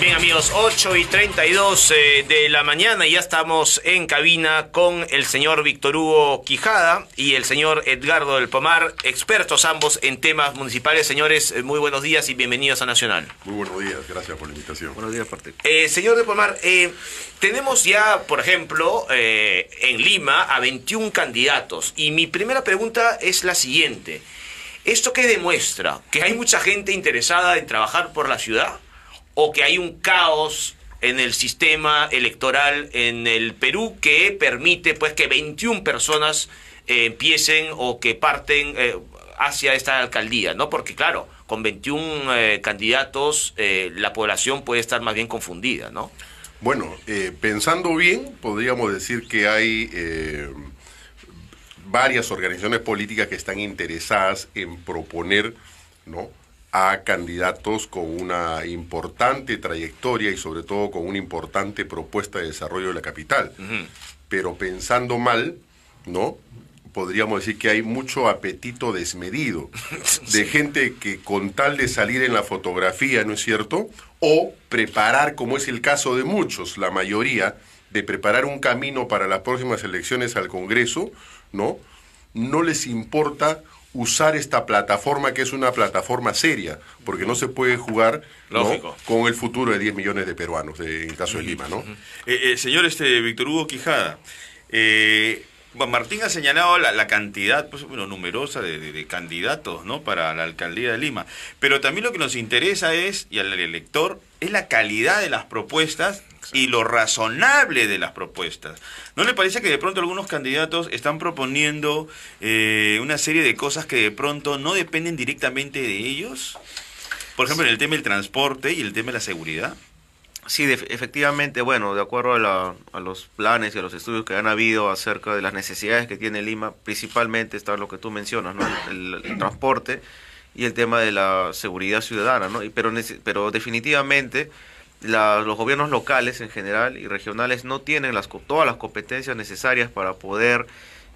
Bien amigos, 8:32 de la mañana y ya estamos en cabina con el señor Víctor Hugo Quijada y el señor Edgardo del Pomar, expertos ambos en temas municipales. Señores, muy buenos días y bienvenidos a Nacional. Muy buenos días, gracias por la invitación. Buenos días, parte. Señor del Pomar, tenemos ya, por ejemplo, en Lima a 21 candidatos y mi primera pregunta es la siguiente. ¿Esto qué demuestra? ¿Que hay mucha gente interesada en trabajar por la ciudad? ¿O que hay un caos en el sistema electoral en el Perú que permite pues que 21 personas empiecen o que parten hacia esta alcaldía, ¿no? Porque claro, con 21 candidatos la población puede estar más bien confundida, ¿no? Bueno, pensando bien, podríamos decir que hay varias organizaciones políticas que están interesadas en proponer, ¿no?, a candidatos con una importante trayectoria y sobre todo con una importante propuesta de desarrollo de la capital. Pero pensando mal, ¿no?, podríamos decir que hay mucho apetito desmedido de gente que con tal de salir en la fotografía, ¿no es cierto?, o preparar, como es el caso de muchos, la mayoría, de preparar un camino para las próximas elecciones al Congreso, no les importa usar esta plataforma, que es una plataforma seria, porque no se puede jugar, ¿no?, con el futuro de 10 millones de peruanos, en el caso de Lima, ¿no? Señor Víctor Hugo Quijada, Martín ha señalado la cantidad, pues, bueno, numerosa de candidatos, ¿no?, para la alcaldía de Lima, pero también lo que nos interesa es, y al elector, es la calidad de las propuestas y lo razonable de las propuestas. ¿No le parece que de pronto algunos candidatos están proponiendo una serie de cosas que de pronto no dependen directamente de ellos? Por ejemplo, en el tema del transporte y el tema de la seguridad. Sí, efectivamente, bueno, de acuerdo a los planes y a los estudios que han habido acerca de las necesidades que tiene Lima, principalmente está lo que tú mencionas, ¿no?, el transporte y el tema de la seguridad ciudadana, ¿no? Pero definitivamente los gobiernos locales en general y regionales no tienen todas las competencias necesarias para poder,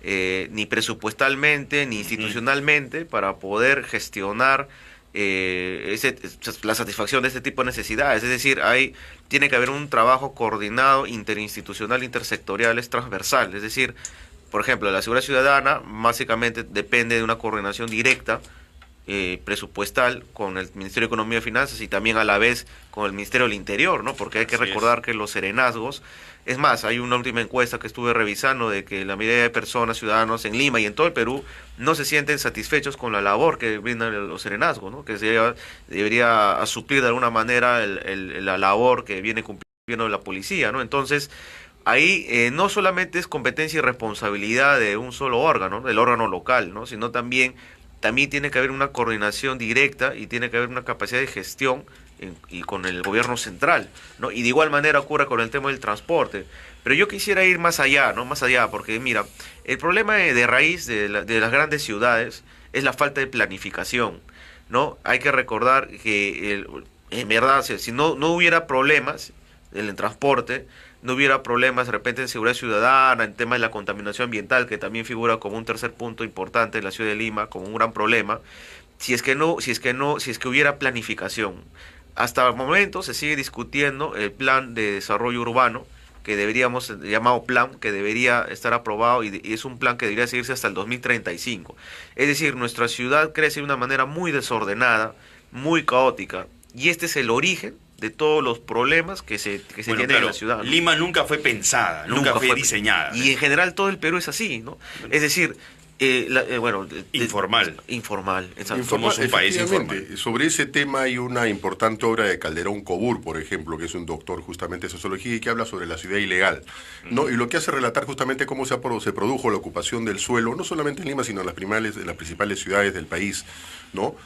ni presupuestalmente ni institucionalmente, para poder gestionar la satisfacción de este tipo de necesidades. Es decir, tiene que haber un trabajo coordinado, interinstitucional, intersectorial, transversal. Es decir, por ejemplo, la seguridad ciudadana básicamente depende de una coordinación directa presupuestal con el Ministerio de Economía y Finanzas y también a la vez con el Ministerio del Interior, ¿no? Porque hay que recordar que los serenazgos, es más, hay una última encuesta que estuve revisando de que la mayoría de personas, ciudadanos en Lima y en todo el Perú, no se sienten satisfechos con la labor que brindan los serenazgos, ¿no? Que debería suplir de alguna manera la labor que viene cumpliendo la policía, ¿no? Entonces, ahí no solamente es competencia y responsabilidad de un solo órgano, del órgano local, ¿no?, sino también tiene que haber una coordinación directa y tiene que haber una capacidad de gestión y con el gobierno central, ¿no? Y de igual manera ocurre con el tema del transporte. Pero yo quisiera ir más allá, ¿no? Más allá, porque mira, el problema de raíz de las grandes ciudades es la falta de planificación, ¿no? Hay que recordar que, en verdad, si no hubiera problemas en el transporte, no hubiera problemas de repente en seguridad ciudadana, en tema de la contaminación ambiental, que también figura como un tercer punto importante en la ciudad de Lima, como un gran problema, si es que hubiera planificación. Hasta el momento se sigue discutiendo el plan de desarrollo urbano, llamado plan, que debería estar aprobado y es un plan que debería seguirse hasta el 2035. Es decir, nuestra ciudad crece de una manera muy desordenada, muy caótica, y este es el origen de todos los problemas que se tienen en la ciudad, ¿no? Lima nunca fue pensada, nunca fue diseñada. Y en general todo el Perú es así, ¿no? Es decir, informal. Somos un país informal. Sobre ese tema hay una importante obra de Calderón Cobur, por ejemplo, que es un doctor justamente de sociología y que habla sobre la ciudad ilegal, ¿no? Y lo que hace relatar justamente cómo se produjo la ocupación del suelo, no solamente en Lima, sino en las principales ciudades del país, ¿no?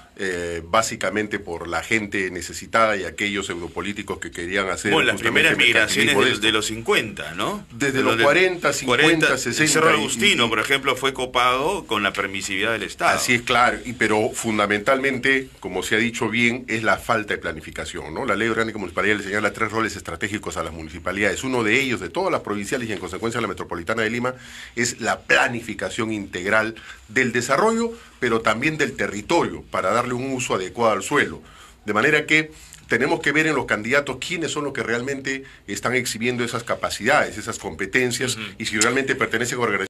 Básicamente por la gente necesitada y aquellos pseudopolíticos que querían hacer... Bueno, las primeras migraciones de los 50, ¿no? Desde los 40, 50, 60... Cerro Agustino, por ejemplo, fue copado con la permisividad del Estado. Así es, claro, pero fundamentalmente, como se ha dicho bien, es la falta de planificación, ¿no? La Ley Orgánica Municipal le señala 3 roles estratégicos a las municipalidades. Uno de ellos, de todas las provinciales y en consecuencia la metropolitana de Lima, es la planificación integral del desarrollo, pero también del territorio, para darle un uso adecuado al suelo. De manera que tenemos que ver en los candidatos quiénes son los que realmente están exhibiendo esas capacidades, esas competencias, y si realmente pertenecen a organizaciones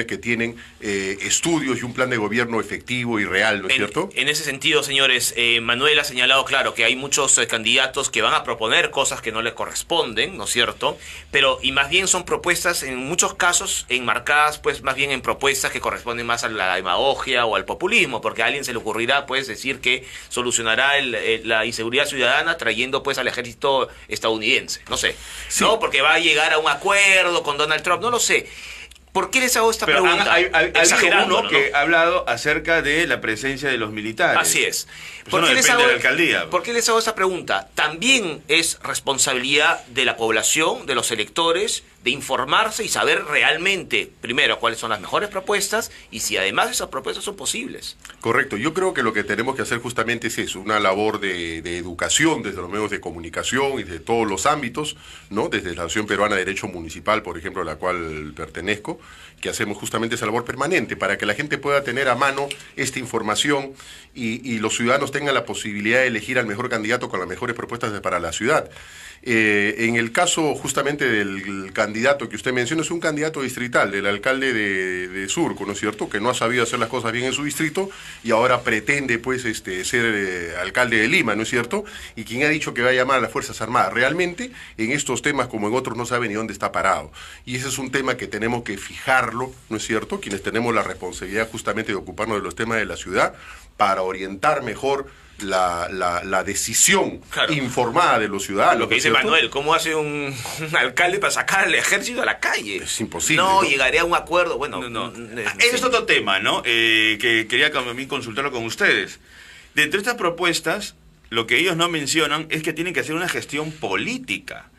que tienen estudios y un plan de gobierno efectivo y real, ¿no es cierto? En ese sentido, señores, Manuel ha señalado, claro, que hay muchos candidatos que van a proponer cosas que no les corresponden, ¿no es cierto? Pero, y más bien son propuestas, en muchos casos, enmarcadas, pues, más bien en propuestas que corresponden más a la demagogia o al populismo, porque a alguien se le ocurrirá, pues, decir que solucionará la inseguridad ciudadana trayendo, pues, al ejército estadounidense, no sé. Sí. No, porque va a llegar a un acuerdo con Donald Trump, no lo sé. ¿Por qué les hago esta pregunta? Hay Exagerando, uno que ha hablado acerca de la presencia de los militares. Así es. Eso no depende de la alcaldía. ¿Por qué les hago esta pregunta? También es responsabilidad de la población, de los electores, de informarse y saber realmente, primero, cuáles son las mejores propuestas y si además esas propuestas son posibles. Correcto. Yo creo que lo que tenemos que hacer justamente es eso, una labor de educación desde los medios de comunicación y de todos los ámbitos, ¿no? Desde la Asociación Peruana de Derecho Municipal, por ejemplo, a la cual pertenezco, que hacemos justamente esa labor permanente para que la gente pueda tener a mano esta información y los ciudadanos tengan la posibilidad de elegir al mejor candidato con las mejores propuestas para la ciudad. En el caso justamente del candidato que usted menciona, es un candidato distrital, del alcalde de Surco, ¿no es cierto?, que no ha sabido hacer las cosas bien en su distrito y ahora pretende, pues, ser alcalde de Lima, ¿no es cierto?, y quien ha dicho que va a llamar a las Fuerzas Armadas. Realmente, en estos temas como en otros no sabe ni dónde está parado. Y ese es un tema que tenemos que fijarlo, ¿no es cierto?, quienes tenemos la responsabilidad justamente de ocuparnos de los temas de la ciudad para orientar mejor la decisión informada de los ciudadanos. Lo que dice Manuel, ¿cómo hace un alcalde para sacar al ejército a la calle? Es imposible. No, llegaré a un acuerdo, bueno... Ese es otro tema, ¿no? Que quería también consultarlo con ustedes. Dentro de estas propuestas, lo que ellos no mencionan es que tienen que hacer una gestión política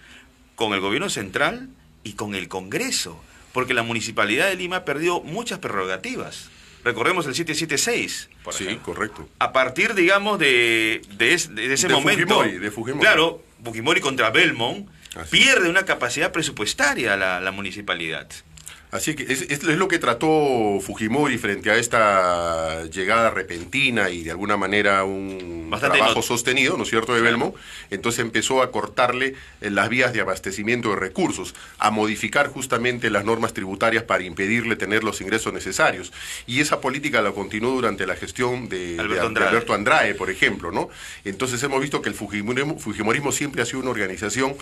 con el gobierno central y con el Congreso, porque la Municipalidad de Lima ha perdido muchas prerrogativas. Recordemos el 776. Sí, correcto. A partir, digamos, de ese momento... De Fujimori. Claro, Fujimori contra Belmont pierde una capacidad presupuestaria la municipalidad. Así que es lo que trató Fujimori frente a esta llegada repentina y de alguna manera un trabajo sostenido, ¿no es cierto?, de Belmont. Entonces empezó a cortarle las vías de abastecimiento de recursos, a modificar justamente las normas tributarias para impedirle tener los ingresos necesarios. Y esa política la continuó durante la gestión de Alberto Andrade, por ejemplo, ¿no? Entonces hemos visto que el fujimorismo siempre ha sido una organización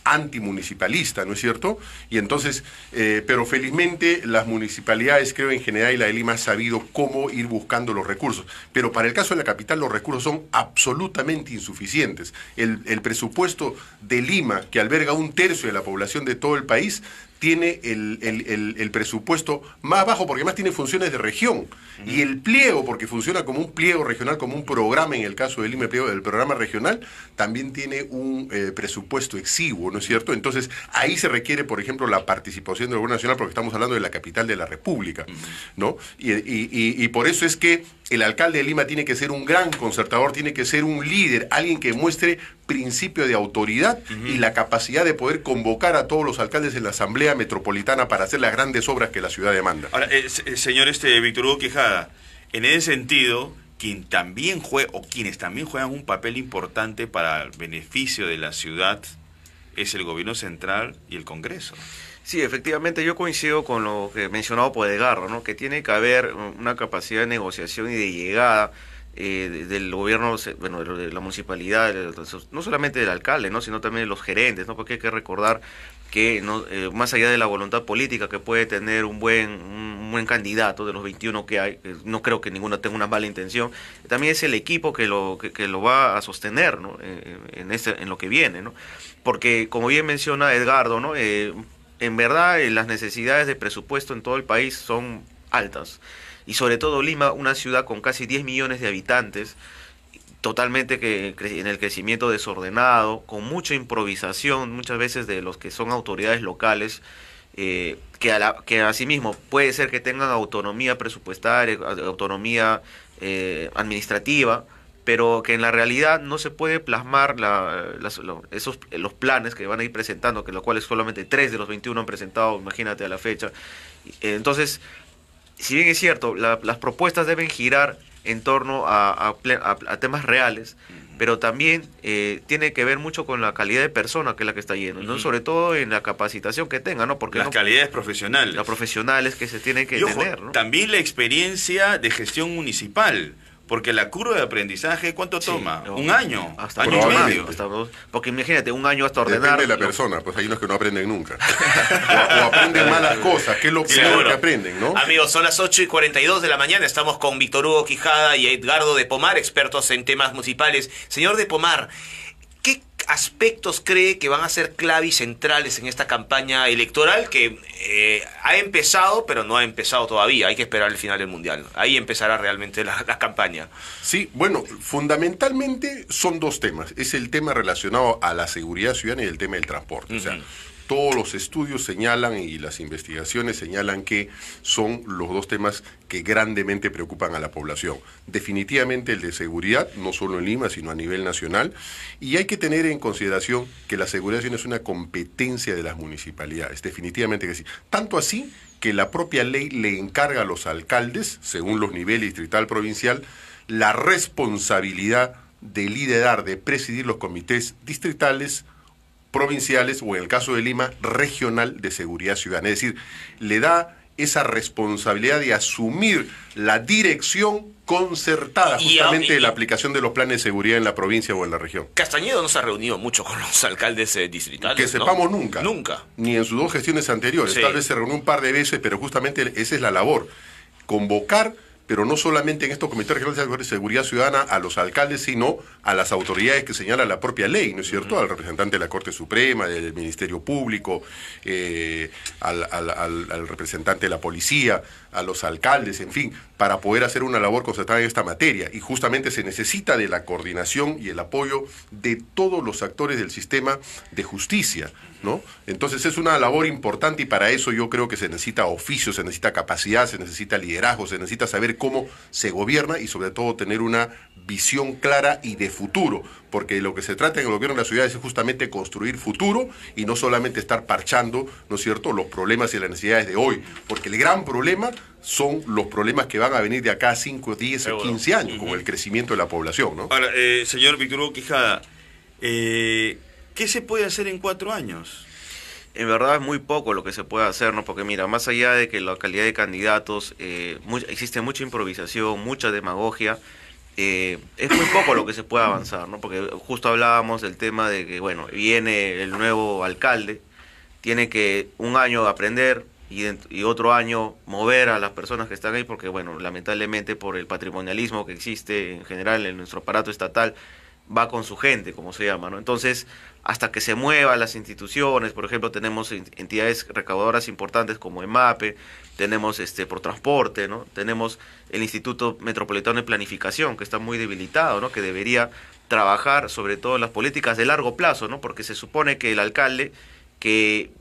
antimunicipalista, ¿no es cierto? Y entonces, pero felizmente las municipalidades, creo en general, y la de Lima ha sabido cómo ir buscando los recursos. Pero para el caso de la capital los recursos son absolutamente insuficientes. El presupuesto de Lima, que alberga 1/3 de la población de todo el país, tiene el presupuesto más bajo porque además tiene funciones de región. Y el pliego, porque funciona como un pliego regional, como un programa, en el caso del Lima, el programa regional, también tiene un presupuesto exiguo, ¿no es cierto? Entonces, ahí se requiere, por ejemplo, la participación del gobierno nacional, porque estamos hablando de la capital de la República, ¿no? Y por eso es que el alcalde de Lima tiene que ser un gran concertador, tiene que ser un líder, alguien que muestre principio de autoridad y la capacidad de poder convocar a todos los alcaldes en la Asamblea Metropolitana para hacer las grandes obras que la ciudad demanda. Ahora, señor Víctor Hugo Quijada, en ese sentido, quienes también juegan un papel importante para el beneficio de la ciudad es el gobierno central y el Congreso. Sí, efectivamente, yo coincido con lo que mencionado por Edgardo, ¿no?, que tiene que haber una capacidad de negociación y de llegada del gobierno, bueno, de la municipalidad, no solamente del alcalde, ¿no?, sino también de los gerentes, ¿no?, porque hay que recordar que no, más allá de la voluntad política que puede tener un buen candidato de los 21 que hay, no creo que ninguno tenga una mala intención, también es el equipo que lo va a sostener, ¿no?, en lo que viene, ¿no?, porque como bien menciona Edgardo, ¿no?, en verdad las necesidades de presupuesto en todo el país son altas. Y sobre todo Lima, una ciudad con casi 10 millones de habitantes, totalmente en el crecimiento desordenado, con mucha improvisación, muchas veces de los que son autoridades locales, que asimismo puede ser que tengan autonomía presupuestaria, autonomía administrativa, pero que en la realidad no se puede plasmar los planes que van a ir presentando, que los cuales solamente 3 de los 21 han presentado, imagínate, a la fecha. Entonces, si bien es cierto, las propuestas deben girar en torno a temas reales, pero también tiene que ver mucho con la calidad de persona que es la que está yendo, ¿no? Sobre todo en la capacitación que tenga, ¿no? Porque las calidades profesionales. Las profesionales que se tienen que y ojo, tener, ¿no? También la experiencia de gestión municipal. Porque la curva de aprendizaje, ¿cuánto toma? ¿Un año? Hasta ¿Año y medio? Porque imagínate, un año hasta ordenar. Depende de la persona, pues hay unos que no aprenden nunca. o aprenden malas cosas, que es lo primero que aprenden, ¿no? Amigos, son las 8:42 de la mañana, estamos con Víctor Hugo Quijada y Edgardo de Pomar, expertos en temas municipales. Señor de Pomar, ¿qué aspectos cree que van a ser clave y centrales en esta campaña electoral que ha empezado, pero no ha empezado todavía? Hay que esperar el final del Mundial. Ahí empezará realmente la campaña. Sí, bueno, fundamentalmente son dos temas. Es el tema relacionado a la seguridad ciudadana y el tema del transporte. O sea, todos los estudios señalan y las investigaciones señalan que son los dos temas que grandemente preocupan a la población. Definitivamente el de seguridad, no solo en Lima, sino a nivel nacional. Y hay que tener en consideración que la seguridad ciudadana es una competencia de las municipalidades. Definitivamente que sí. Tanto así que la propia ley le encarga a los alcaldes, según los niveles distrital, provincial, la responsabilidad de liderar, de presidir los comités distritales, provinciales o en el caso de Lima, regional de seguridad ciudadana. Es decir, le da esa responsabilidad de asumir la dirección concertada justamente de la aplicación de los planes de seguridad en la provincia o en la región. Castañedo no se ha reunido mucho con los alcaldes distritales, que sepamos, ¿no? Nunca. Nunca. Ni en sus dos gestiones anteriores. Sí. Tal vez se reunió un par de veces, pero justamente esa es la labor. Convocar, pero no solamente en estos comités regionales de seguridad ciudadana a los alcaldes, sino a las autoridades que señala la propia ley, ¿no es cierto? Al representante de la Corte Suprema, del Ministerio Público, al representante de la policía, a los alcaldes, en fin, para poder hacer una labor concertada en esta materia. Y justamente se necesita de la coordinación y el apoyo de todos los actores del sistema de justicia, ¿no? Entonces es una labor importante y para eso yo creo que se necesita oficio, se necesita capacidad, se necesita liderazgo, se necesita saber cómo se gobierna y sobre todo tener una visión clara y de futuro, porque lo que se trata en el gobierno de las ciudades es justamente construir futuro y no solamente estar parchando, ¿no es cierto?, los problemas y las necesidades de hoy, porque el gran problema son los problemas que van a venir de acá a 5, 10 o 15 años, con el crecimiento de la población, ¿no? Ahora, señor Víctor Hugo Quijada, ¿qué se puede hacer en 4 años? En verdad es muy poco lo que se puede hacer, ¿no? Porque mira, más allá de que la calidad de candidatos, existe mucha improvisación, mucha demagogia, es muy poco lo que se puede avanzar, ¿no? Porque justo hablábamos del tema de que, bueno, viene el nuevo alcalde, tiene que un año aprender y otro año mover a las personas que están ahí, porque, bueno, lamentablemente por el patrimonialismo que existe en general en nuestro aparato estatal, va con su gente, como se llama, ¿no? Entonces, hasta que se muevan las instituciones, por ejemplo, tenemos entidades recaudadoras importantes como EMAPE, tenemos por transporte, ¿no? Tenemos el Instituto Metropolitano de Planificación, que está muy debilitado, ¿no? Que debería trabajar sobre todo en las políticas de largo plazo, ¿no? Porque se supone que el alcalde que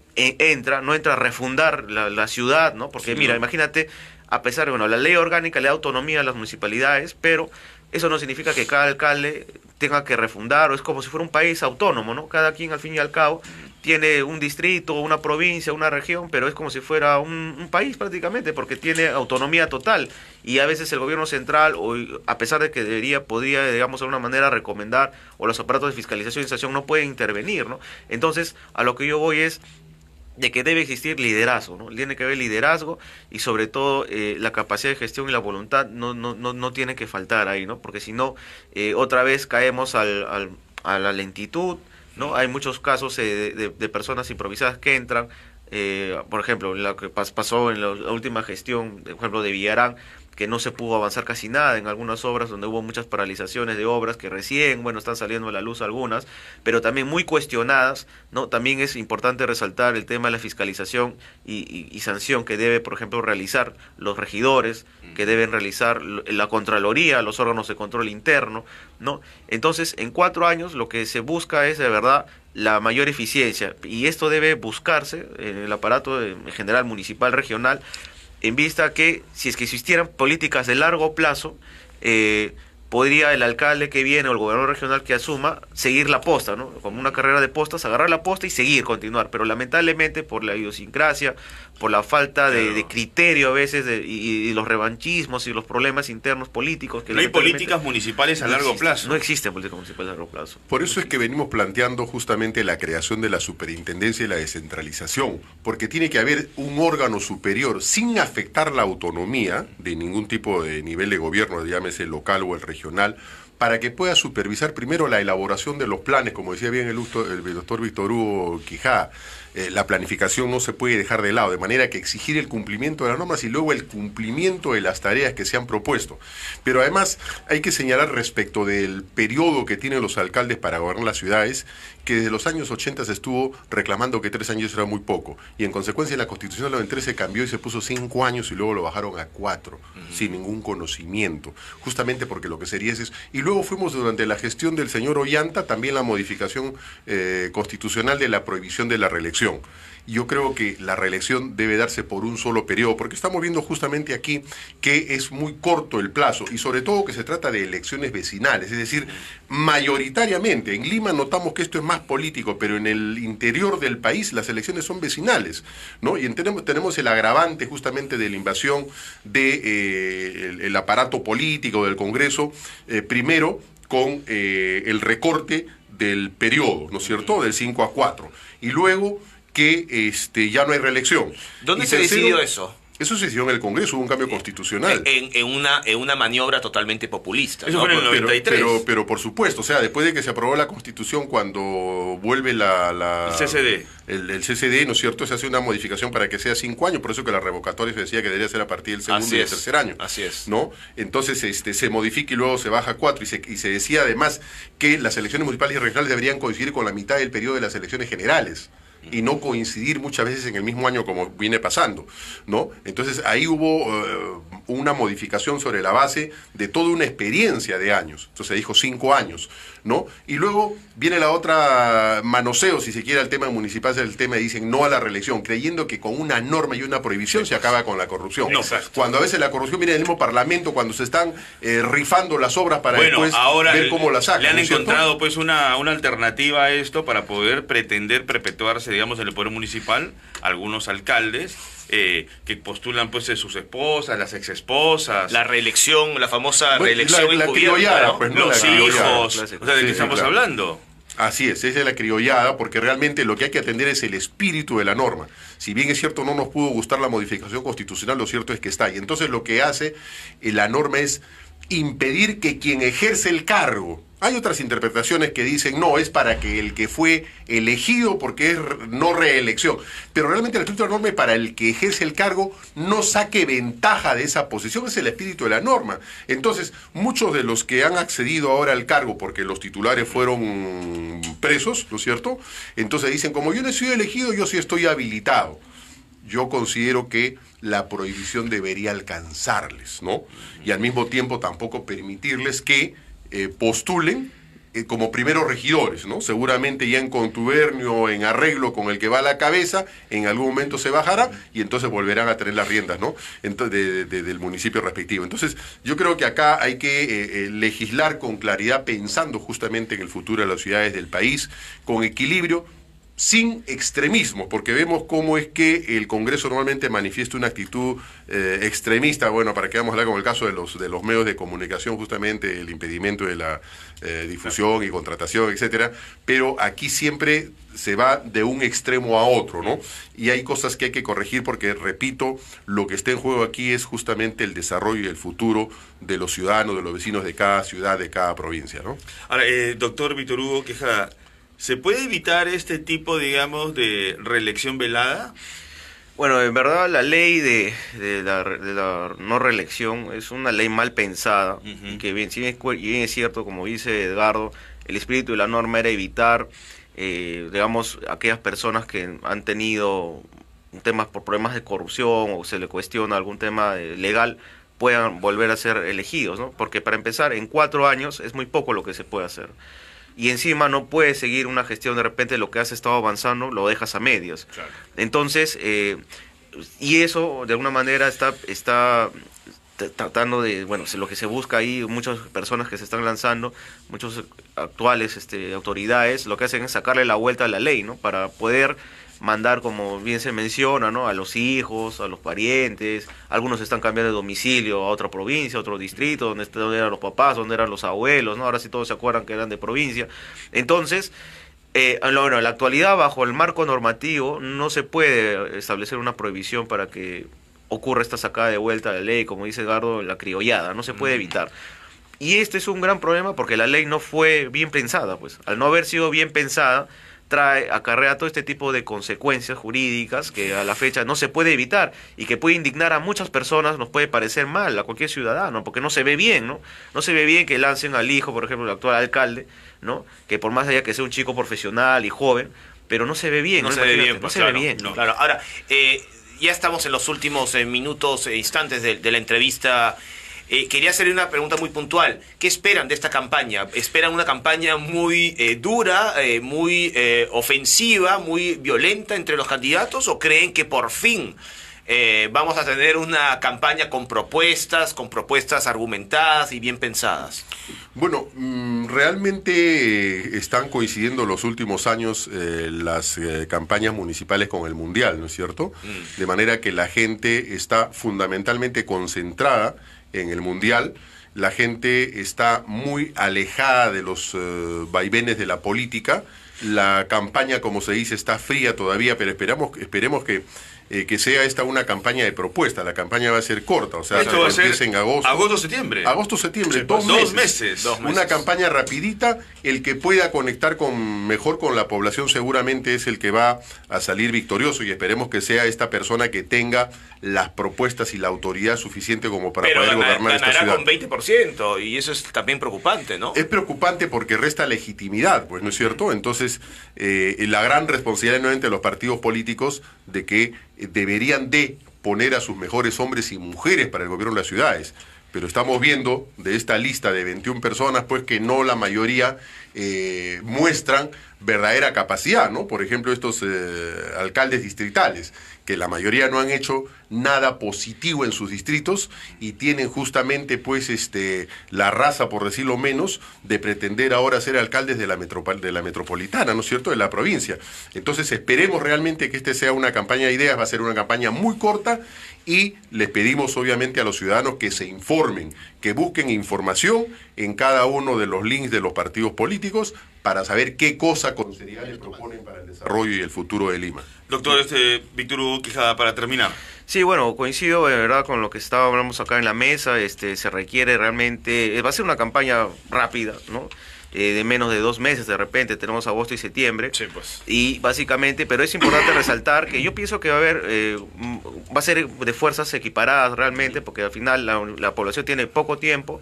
no entra a refundar la ciudad, ¿no? Porque, sí, mira, imagínate, a pesar de, bueno, la ley orgánica le da autonomía a las municipalidades, pero eso no significa que cada alcalde tenga que refundar, o es como si fuera un país autónomo, ¿no? Cada quien, al fin y al cabo, tiene un distrito, una provincia, una región, pero es como si fuera un país prácticamente, porque tiene autonomía total. Y a veces el gobierno central, a pesar de que podría, digamos, de alguna manera recomendar, o los aparatos de fiscalización y sanción no pueden intervenir, ¿no? Entonces, a lo que yo voy es de que debe existir liderazgo, ¿no? Tiene que haber liderazgo y sobre todo la capacidad de gestión y la voluntad no tiene que faltar ahí, ¿no? Porque si no, otra vez caemos a la lentitud, ¿no? Hay muchos casos de personas improvisadas que entran, por ejemplo, lo que pasó en la última gestión, por ejemplo, de Villarán, que no se pudo avanzar casi nada en algunas obras, donde hubo muchas paralizaciones de obras que recién, bueno, están saliendo a la luz algunas, pero también muy cuestionadas, ¿no? También es importante resaltar el tema de la fiscalización y sanción que debe, por ejemplo, realizar los regidores, que deben realizar la Contraloría, los órganos de control interno, ¿no? Entonces, en 4 años lo que se busca es, de verdad, la mayor eficiencia, y esto debe buscarse en el aparato en general municipal, regional, en vista que si es que existieran políticas de largo plazo, podría el alcalde que viene o el gobernador regional que asuma seguir la posta, ¿no? Como una carrera de postas, agarrar la posta y seguir, continuar. Pero lamentablemente por la idiosincrasia, por la falta de criterio a veces y los revanchismos y los problemas internos políticos. Que no hay lamentablemente políticas municipales a largo plazo. No existen políticas municipales a largo plazo. Por eso es que venimos planteando justamente la creación de la superintendencia y la descentralización, porque tiene que haber un órgano superior sin afectar la autonomía de ningún tipo de nivel de gobierno, llámese el local o el regional, para que pueda supervisar primero la elaboración de los planes, como decía bien el doctor Víctor Hugo Quijada. La planificación no se puede dejar de lado, de manera que exigir el cumplimiento de las normas y luego el cumplimiento de las tareas que se han propuesto. Pero además hay que señalar respecto del periodo que tienen los alcaldes para gobernar las ciudades, que desde los años 80 se estuvo reclamando que 3 años era muy poco, y en consecuencia la Constitución del 93 se cambió y se puso 5 años y luego lo bajaron a 4, sin ningún conocimiento, justamente porque lo que sería es eso. Y luego fuimos durante la gestión del señor Ollanta también la modificación constitucional de la prohibición de la reelección. Yo creo que la reelección debe darse por un solo periodo, porque estamos viendo justamente aquí que es muy corto el plazo y sobre todo que se trata de elecciones vecinales, es decir, mayoritariamente. En Lima notamos que esto es más político, pero en el interior del país las elecciones son vecinales, ¿no? Y tenemos el agravante justamente de la invasión el aparato político del Congreso, primero con el recorte del periodo, ¿no es cierto?, del 5 a 4, y luego que ya no hay reelección. ¿Dónde se decidió eso? Eso se decidió en el Congreso, hubo un cambio constitucional. En una maniobra totalmente populista, Eso ¿no? fue en el 93. Pero por supuesto, o sea, después de que se aprobó la Constitución, cuando vuelve el CCD. El CCD, ¿no es cierto?, se hace una modificación para que sea 5 años, por eso que la revocatoria se decía que debería ser a partir del segundo y del tercer año. Así es. ¿No? Entonces se modifica y luego se baja a 4, y se decía además que las elecciones municipales y regionales deberían coincidir con la mitad del periodo de las elecciones generales, y no coincidir muchas veces en el mismo año como viene pasando, ¿no? Entonces ahí hubo una modificación sobre la base de toda una experiencia de años. Entonces se dijo 5 años, ¿no? Y luego viene la otra manoseo, si se quiere, al tema municipal, el tema dicen no a la reelección, creyendo que con una norma y una prohibición se acaba con la corrupción. No, cuando a veces la corrupción viene del mismo Parlamento, cuando se están rifando las obras para después ahora ver cómo las sacan. Le han ¿no es cierto? encontrado pues una alternativa a esto para poder pretender perpetuarse, digamos, en el poder municipal, algunos alcaldes que postulan pues sus esposas, las exesposas. La reelección, la famosa Bueno, reelección la encubierta, criollada, ¿no? pues, ¿no? Los La criollada. hijos, o sea, ¿de qué estamos claro. hablando? Así es, esa es la criollada, porque realmente lo que hay que atender es el espíritu de la norma. Si bien es cierto no nos pudo gustar la modificación constitucional, lo cierto es que está. Y entonces lo que hace la norma es impedir que quien ejerce el cargo. Hay otras interpretaciones que dicen, no, es para que el que fue elegido, porque es no reelección. Pero realmente el espíritu de la norma es para el que ejerce el cargo no saque ventaja de esa posición, es el espíritu de la norma. Entonces, muchos de los que han accedido ahora al cargo, porque los titulares fueron presos, ¿no es cierto? Entonces dicen, como yo no he sido elegido, yo sí estoy habilitado. Yo considero que la prohibición debería alcanzarles, ¿no? Y al mismo tiempo tampoco permitirles que postulen como primeros regidores, ¿no? Seguramente ya en contubernio, en arreglo con el que va a la cabeza, en algún momento se bajará y entonces volverán a tener las riendas, ¿no? Del municipio respectivo. Entonces, yo creo que acá hay que legislar con claridad, pensando justamente en el futuro de las ciudades del país, con equilibrio, sin extremismo, porque vemos cómo es que el Congreso normalmente manifiesta una actitud extremista, bueno, para que vamos a hablar con el caso de los medios de comunicación, justamente el impedimento de la difusión y contratación, etcétera, pero aquí siempre se va de un extremo a otro, ¿no? Y hay cosas que hay que corregir porque, repito, lo que está en juego aquí es justamente el desarrollo y el futuro de los ciudadanos, de los vecinos de cada ciudad, de cada provincia, ¿no? Ahora, doctor Víctor Hugo Quijada, ¿se puede evitar este tipo, digamos, de reelección velada? Bueno, en verdad la ley de la no reelección es una ley mal pensada, que bien, si bien es cierto, como dice Edgardo, el espíritu de la norma era evitar, digamos, aquellas personas que han tenido temas por problemas de corrupción o se le cuestiona algún tema legal, puedan volver a ser elegidos, ¿no? Porque para empezar, en 4 años es muy poco lo que se puede hacer. Y encima no puedes seguir una gestión, de repente lo que has estado avanzando lo dejas a medias. Claro. Entonces, y eso de alguna manera está tratando de, bueno, lo que se busca ahí, muchas personas que se están lanzando, muchos actuales autoridades, lo que hacen es sacarle la vuelta a la ley, ¿no? Para poder mandar, como bien se menciona, ¿no? A los hijos, a los parientes, algunos están cambiando de domicilio a otra provincia, a otro distrito, donde eran los papás, donde eran los abuelos, ¿no? Ahora sí todos se acuerdan que eran de provincia. Entonces, bueno, en la actualidad, bajo el marco normativo, no se puede establecer una prohibición para que ocurra esta sacada de vuelta a la ley, como dice Edgardo, la criollada, no se puede evitar. Y este es un gran problema porque la ley no fue bien pensada, pues. Al no haber sido bien pensada, acarrea todo este tipo de consecuencias jurídicas que a la fecha no se puede evitar y que puede indignar a muchas personas, nos puede parecer mal a cualquier ciudadano, porque no se ve bien, ¿no? No se ve bien que lancen al hijo, por ejemplo, el actual alcalde, ¿no? Que por más allá que sea un chico profesional y joven, pero no se ve bien. No se ve bien, pues, no se ve bien. No. Claro, ahora, ya estamos en los últimos minutos e instantes de la entrevista. Quería hacerle una pregunta muy puntual. ¿Qué esperan de esta campaña? ¿Esperan una campaña muy dura, muy ofensiva, muy violenta entre los candidatos? ¿O creen que por fin vamos a tener una campaña con propuestas argumentadas y bien pensadas? Bueno, realmente están coincidiendo los últimos años las campañas municipales con el Mundial, ¿no es cierto? De manera que la gente está fundamentalmente concentrada en el Mundial. La gente está muy alejada de los vaivenes de la política. La campaña, como se dice, está fría todavía, pero esperemos que sea esta una campaña de propuesta. La campaña va a ser corta, o sea, esto va a ser en agosto. Agosto-septiembre. Agosto-septiembre, Sí, dos dos meses. meses. Una campaña rapidita. El que pueda conectar mejor con la población seguramente es el que va a salir victorioso, y esperemos que sea esta persona que tenga las propuestas y la autoridad suficiente como para poder gobernar esta ciudad. Con 20%, y eso es también preocupante, ¿no? Es preocupante porque resta legitimidad, pues, ¿no es cierto? Entonces, la gran responsabilidad nuevamente de los partidos políticos de que deberían de poner a sus mejores hombres y mujeres para el gobierno de las ciudades. Pero estamos viendo de esta lista de 21 personas, pues, que no la mayoría muestran verdadera capacidad, ¿no? Por ejemplo, estos alcaldes distritales, que la mayoría no han hecho nada positivo en sus distritos y tienen justamente, pues, la raza, por decirlo menos, de pretender ahora ser alcaldes de la metropolitana, ¿no es cierto?, de la provincia. Entonces, esperemos realmente que sea una campaña de ideas, va a ser una campaña muy corta, y les pedimos obviamente a los ciudadanos que se informen, que busquen información en cada uno de los links de los partidos políticos para saber qué cosa con seriedad le proponen para el desarrollo y el futuro de Lima. Doctor Víctor Hugo Quijada, para terminar. Sí, bueno, coincido de verdad con lo que hablamos acá en la mesa. Se requiere realmente, va a ser una campaña rápida, ¿no? De menos de 2 meses, de repente tenemos agosto y septiembre. Sí, pues. Y básicamente, pero es importante resaltar que yo pienso que va a ser de fuerzas equiparadas realmente, porque al final la población tiene poco tiempo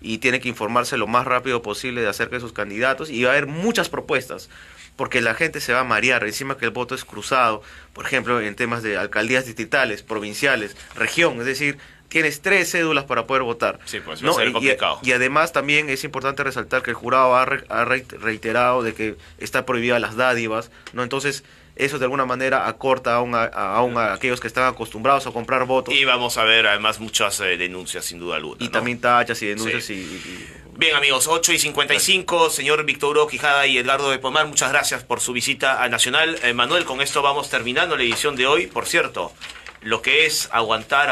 y tiene que informarse lo más rápido posible de acerca de sus candidatos, y va a haber muchas propuestas, porque la gente se va a marear, encima que el voto es cruzado, por ejemplo, en temas de alcaldías distritales, provinciales, región, es decir, tienes 3 cédulas para poder votar. Sí, pues va a ser complicado. Y además también es importante resaltar que el jurado ha reiterado de que está prohibidas las dádivas, ¿no? Entonces, eso de alguna manera acorta aún a aquellos que están acostumbrados a comprar votos. Y vamos a ver además muchas denuncias, sin duda alguna, Y ¿no? también tachas y denuncias. Sí. Bien, amigos, 8:55, señor Víctor Hugo Quijada y Edgardo de Pomar, muchas gracias por su visita a Nacional. Manuel, con esto vamos terminando la edición de hoy. Por cierto, lo que es aguantar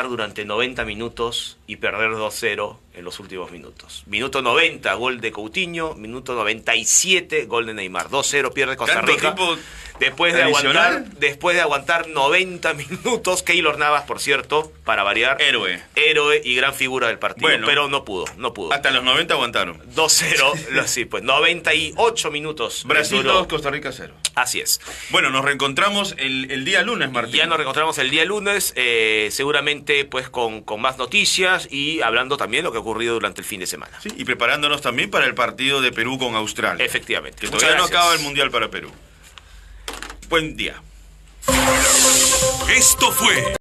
durante 90 minutos y perder 2-0 en los últimos minutos. Minuto 90, gol de Coutinho. Minuto 97, gol de Neymar. 2-0 pierde Costa Rica. Después de aguantar 90 minutos, Keylor Navas, por cierto, para variar. Héroe y gran figura del partido, bueno, pero no pudo. Hasta los 90 aguantaron. 2-0, sí, pues 98 minutos. Brasil 2, Costa Rica 0. Así es. Bueno, nos reencontramos el día lunes, Martín. Ya nos reencontramos el día lunes, seguramente pues con más noticias y hablando también de lo que ha ocurrido durante el fin de semana. Sí, y preparándonos también para el partido de Perú con Australia. Efectivamente. Que todavía no acaba el Mundial para Perú. Buen día. Esto fue